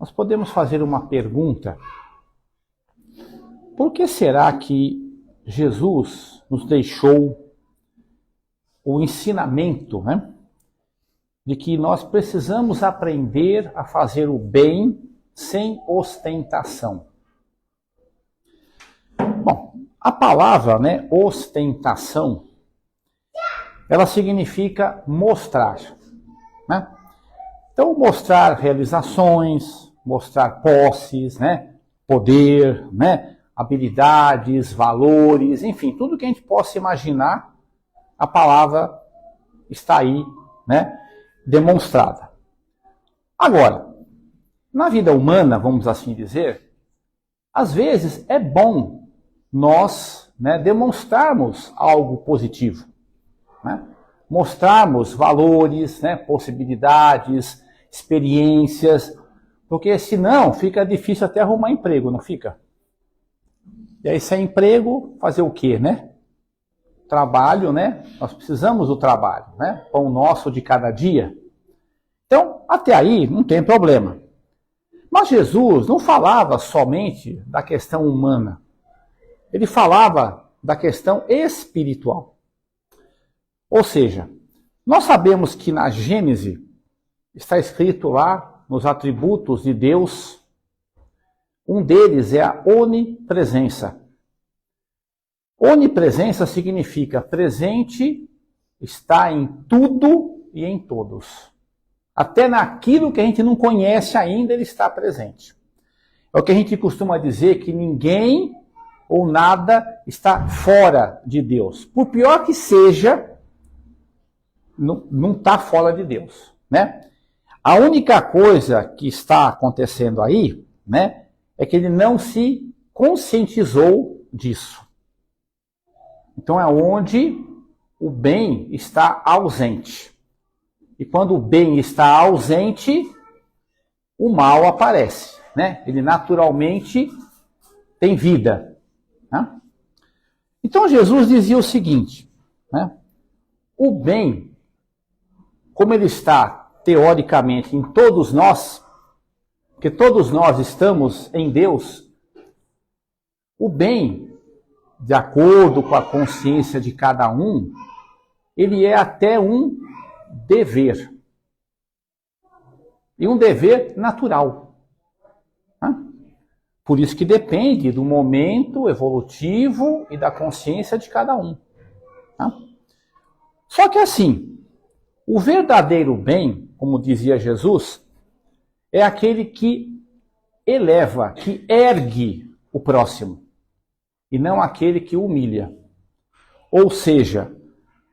nós podemos fazer uma pergunta. Por que será que Jesus nos deixou o ensinamento, né, de que nós precisamos aprender a fazer o bem sem ostentação? Bom, a palavra, né, ostentação, ela significa mostrar, né? Então, mostrar realizações, mostrar posses, né, poder, né, habilidades, valores, enfim, tudo que a gente possa imaginar, a palavra está aí, né, demonstrada. Agora, na vida humana, vamos assim dizer, às vezes é bom nós, né, demonstrarmos algo positivo, né? Mostrarmos valores, né, possibilidades, experiências, porque senão fica difícil até arrumar emprego, não fica? E aí, sem emprego, fazer o quê, né? Trabalho, né? Nós precisamos do trabalho, né? Pão nosso de cada dia. Então, até aí, não tem problema. Mas Jesus não falava somente da questão humana. Ele falava da questão espiritual. Ou seja, nós sabemos que na Gênese está escrito lá nos atributos de Deus, um deles é a onipresença. Onipresença significa presente, está em tudo e em todos. Até naquilo que a gente não conhece ainda, ele está presente. É o que a gente costuma dizer, que ninguém ou nada está fora de Deus. Por pior que seja, não está fora de Deus, né? A única coisa que está acontecendo aí, né, é que ele não se conscientizou disso. Então é onde o bem está ausente. E quando o bem está ausente, o mal aparece, né? Ele naturalmente tem vida, né? Então Jesus dizia o seguinte, né? O bem, como ele está teoricamente em todos nós, porque todos nós estamos em Deus, o bem, de acordo com a consciência de cada um, ele é até um dever. E um dever natural, né? Por isso que depende do momento evolutivo e da consciência de cada um, né? Só que assim, o verdadeiro bem, como dizia Jesus, é aquele que eleva, que ergue o próximo, e não aquele que humilha. Ou seja,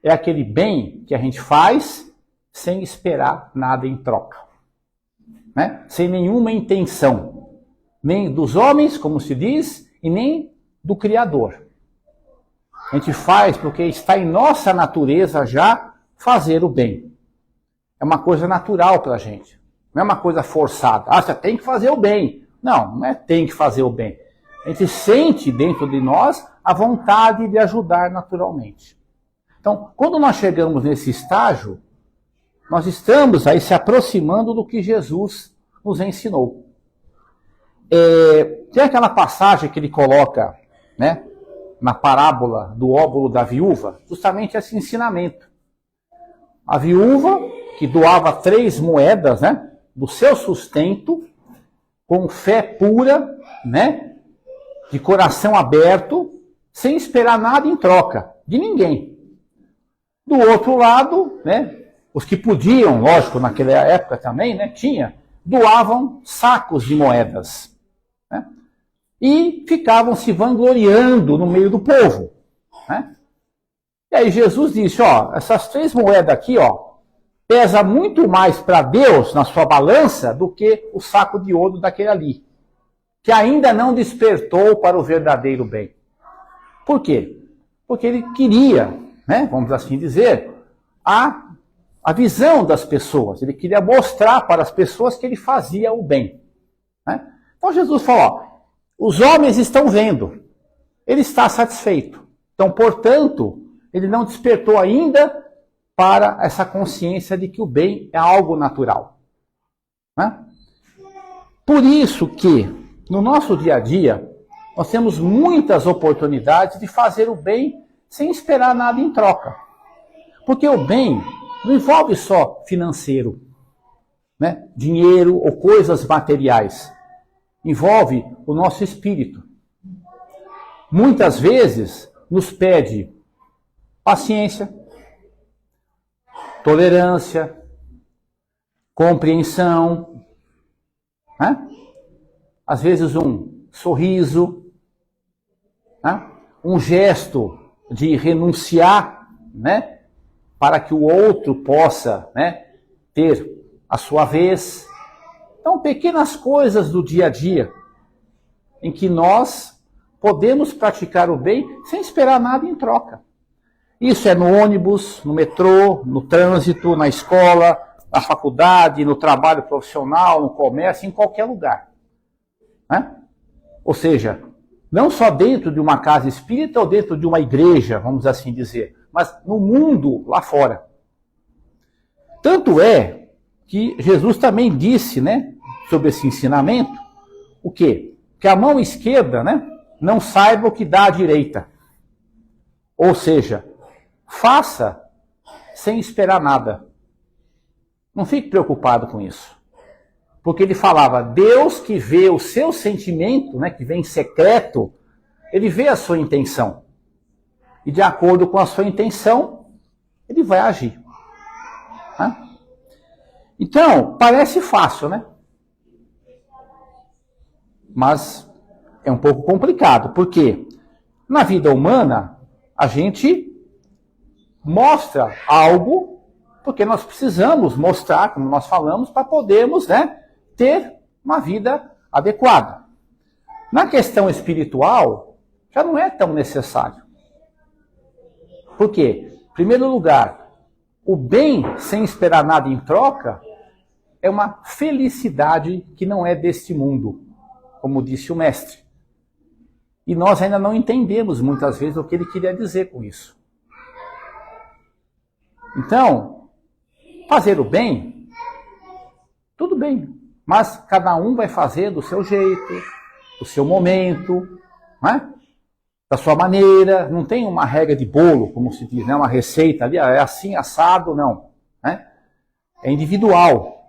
é aquele bem que a gente faz sem esperar nada em troca, né? Sem nenhuma intenção, nem dos homens, como se diz, e nem do Criador. A gente faz porque está em nossa natureza já fazer o bem. É uma coisa natural para a gente. Não é uma coisa forçada. Ah, você tem que fazer o bem. Não é tem que fazer o bem. A gente sente dentro de nós a vontade de ajudar naturalmente. Então, quando nós chegamos nesse estágio, nós estamos aí se aproximando do que Jesus nos ensinou. Tem aquela passagem que ele coloca, né, na parábola do óbolo da viúva, justamente esse ensinamento. A viúva que doava 3 moedas, né, do seu sustento, com fé pura, né, de coração aberto, sem esperar nada em troca, de ninguém. Do outro lado, né, os que podiam, lógico, naquela época também, né, doavam sacos de moedas, né, e ficavam se vangloriando no meio do povo, né. E aí Jesus disse, ó, essas 3 moedas aqui, ó, pesa muito mais para Deus na sua balança do que o saco de ouro daquele ali, que ainda não despertou para o verdadeiro bem. Por quê? Porque ele queria, né, vamos assim dizer, a visão das pessoas. Ele queria mostrar para as pessoas que ele fazia o bem, né? Então Jesus falou, ó, os homens estão vendo, ele está satisfeito. Então, portanto, ele não despertou ainda para essa consciência de que o bem é algo natural, né? Por isso que, no nosso dia a dia, nós temos muitas oportunidades de fazer o bem sem esperar nada em troca. Porque o bem não envolve só financeiro, né? Dinheiro ou coisas materiais. Envolve o nosso espírito. Muitas vezes nos pede paciência, tolerância, compreensão, né? Às vezes um sorriso, né? Um gesto de renunciar, né? Para que o outro possa, né, ter a sua vez. Então, pequenas coisas do dia a dia em que nós podemos praticar o bem sem esperar nada em troca. Isso é no ônibus, no metrô, no trânsito, na escola, na faculdade, no trabalho profissional, no comércio, em qualquer lugar. Né? Ou seja, não só dentro de uma casa espírita ou dentro de uma igreja, vamos assim dizer, mas no mundo lá fora. Tanto é que Jesus também disse, né, sobre esse ensinamento, o quê? Que a mão esquerda, né, não saiba o que dá à direita. Ou seja, faça sem esperar nada. Não fique preocupado com isso. Porque ele falava, Deus que vê o seu sentimento, né, que vem em secreto, ele vê a sua intenção. E de acordo com a sua intenção, ele vai agir. Né? Então, parece fácil, né? Mas é um pouco complicado, porque na vida humana, a gente mostra algo, porque nós precisamos mostrar, como nós falamos, para podermos, né, ter uma vida adequada. Na questão espiritual, já não é tão necessário. Por quê? Em primeiro lugar, o bem sem esperar nada em troca é uma felicidade que não é deste mundo, como disse o mestre. E nós ainda não entendemos muitas vezes o que ele queria dizer com isso. Então, fazer o bem, tudo bem, mas cada um vai fazer do seu jeito, do seu momento, né? Da sua maneira, não tem uma regra de bolo, como se diz, né? Uma receita ali, é assim, assado, não. Né? É individual.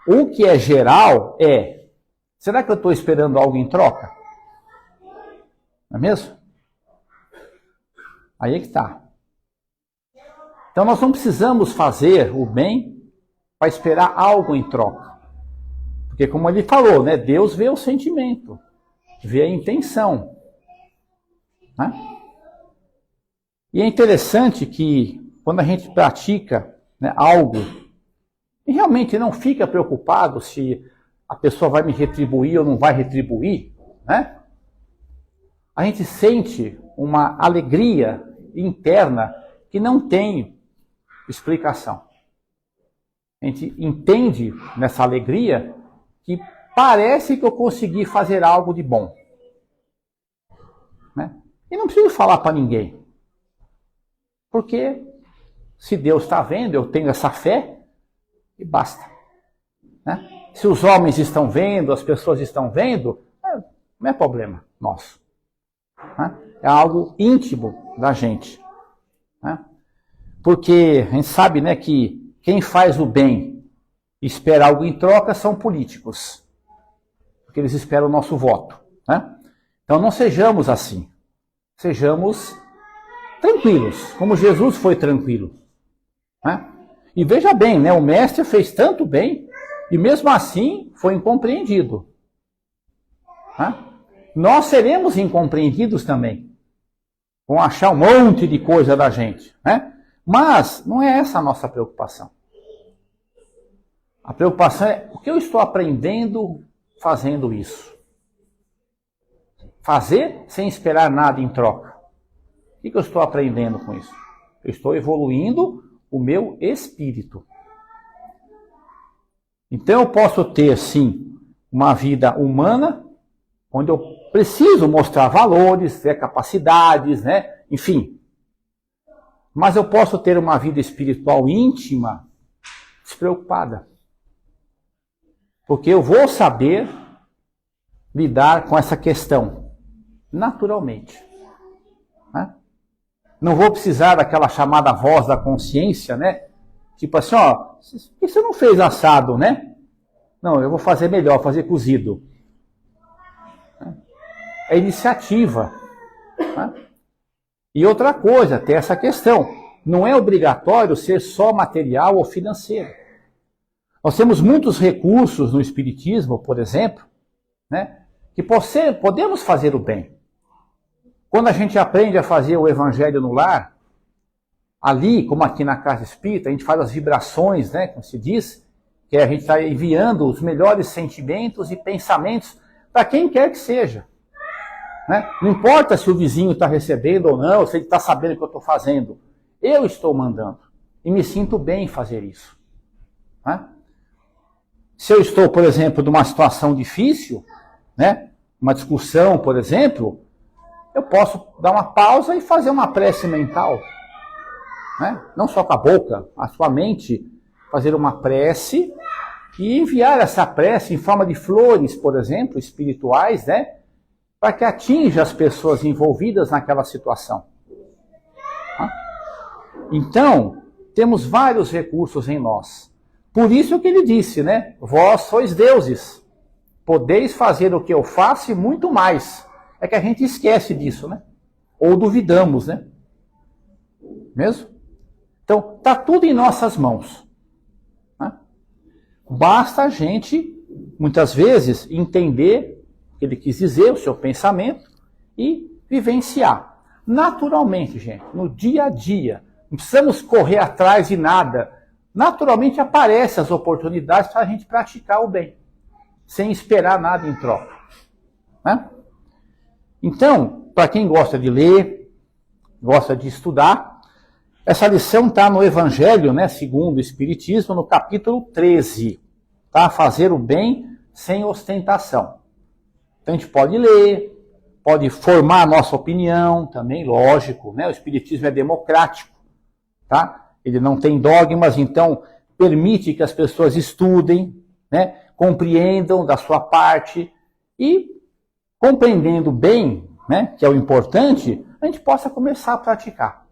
O que é geral é, será que eu estou esperando algo em troca? Não é mesmo? Aí é que está. Então nós não precisamos fazer o bem para esperar algo em troca. Porque como ele falou, né? Deus vê o sentimento, vê a intenção. Né? E é interessante que quando a gente pratica, né, algo e realmente não fica preocupado se a pessoa vai me retribuir ou não vai retribuir, né? A gente sente uma alegria interna que não tem explicação. A gente entende nessa alegria que parece que eu consegui fazer algo de bom. Né? E não preciso falar para ninguém. Porque se Deus está vendo, eu tenho essa fé e basta. Né? Se os homens estão vendo, as pessoas estão vendo, não é problema nosso. Né? É algo íntimo da gente. Né? Porque a gente sabe, né, que quem faz o bem e espera algo em troca são políticos. Porque eles esperam o nosso voto. Né? Então não sejamos assim. Sejamos tranquilos, como Jesus foi tranquilo. Né? E veja bem, né, o mestre fez tanto bem e mesmo assim foi incompreendido. Né? Nós seremos incompreendidos também. Vão achar um monte de coisa da gente. Né? Mas não é essa a nossa preocupação. A preocupação é o que eu estou aprendendo fazendo isso. Fazer sem esperar nada em troca. O que eu estou aprendendo com isso? Eu estou evoluindo o meu espírito. Então eu posso ter, sim, uma vida humana, onde eu preciso mostrar valores, ter capacidades, né? Enfim. Mas eu posso ter uma vida espiritual íntima, despreocupada. Porque eu vou saber lidar com essa questão naturalmente. Né? Não vou precisar daquela chamada voz da consciência, né? Tipo assim, ó, por que você não fez assado, né? Não, eu vou fazer melhor, fazer cozido. É iniciativa. Né? E outra coisa, tem essa questão. Não é obrigatório ser só material ou financeiro. Nós temos muitos recursos no Espiritismo, por exemplo, né, que podemos fazer o bem. Quando a gente aprende a fazer o Evangelho no lar, ali, como aqui na Casa Espírita, a gente faz as vibrações, né, como se diz, que a gente está enviando os melhores sentimentos e pensamentos para quem quer que seja. Né? Não importa se o vizinho está recebendo ou não, se ele está sabendo o que eu estou fazendo. Eu estou mandando. E me sinto bem em fazer isso. Né? Se eu estou, por exemplo, numa situação difícil, né, uma discussão, por exemplo, eu posso dar uma pausa e fazer uma prece mental. Né? Não só com a boca, a sua mente, fazer uma prece e enviar essa prece em forma de flores, por exemplo, espirituais, né, para que atinja as pessoas envolvidas naquela situação. Então, temos vários recursos em nós. Por isso que ele disse, né? Vós sois deuses. Podeis fazer o que eu faço e muito mais. É que a gente esquece disso, né? Ou duvidamos, né? Mesmo? Então, está tudo em nossas mãos. Né? Basta a gente, muitas vezes, entender o que ele quis dizer, o seu pensamento, e vivenciar. Naturalmente, gente, no dia a dia. Não precisamos correr atrás de nada. Naturalmente aparecem as oportunidades para a gente praticar o bem, sem esperar nada em troca. Né? Então, para quem gosta de ler, gosta de estudar, essa lição está no Evangelho, né, segundo o Espiritismo, no capítulo 13. Tá? Fazer o bem sem ostentação. Então a gente pode ler, pode formar a nossa opinião também, lógico. Né? O Espiritismo é democrático. Tá? Ele não tem dogmas, então permite que as pessoas estudem, né, compreendam da sua parte e, compreendendo bem, né, que é o importante, a gente possa começar a praticar.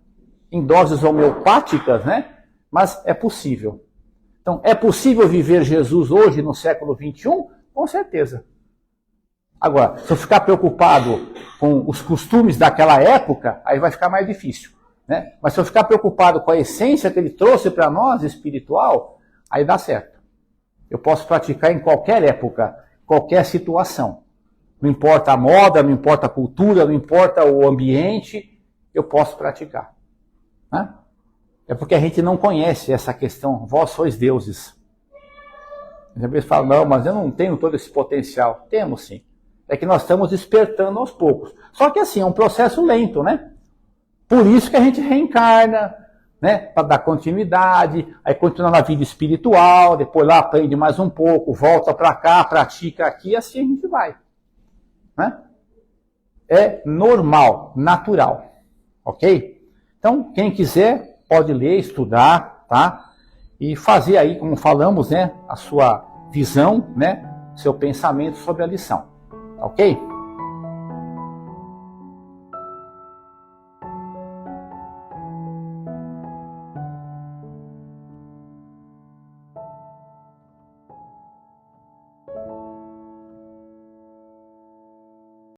Em doses homeopáticas, né, mas é possível. Então, é possível viver Jesus hoje no século XXI? Com certeza. Agora, se eu ficar preocupado com os costumes daquela época, aí vai ficar mais difícil. Né? Mas se eu ficar preocupado com a essência que ele trouxe para nós, espiritual, aí dá certo. Eu posso praticar em qualquer época, qualquer situação. Não importa a moda, não importa a cultura, não importa o ambiente, eu posso praticar. Né? É porque a gente não conhece essa questão, vós sois deuses. Às vezes fala, não, mas eu não tenho todo esse potencial. Temos sim. É que nós estamos despertando aos poucos. Só que assim, é um processo lento, né? Por isso que a gente reencarna, né, para dar continuidade, aí continua na vida espiritual, depois lá aprende mais um pouco, volta para cá, pratica aqui, e assim a gente vai. Né? É normal, natural, ok? Então, quem quiser pode ler, estudar, tá? E fazer aí, como falamos, né, a sua visão, né, seu pensamento sobre a lição, ok?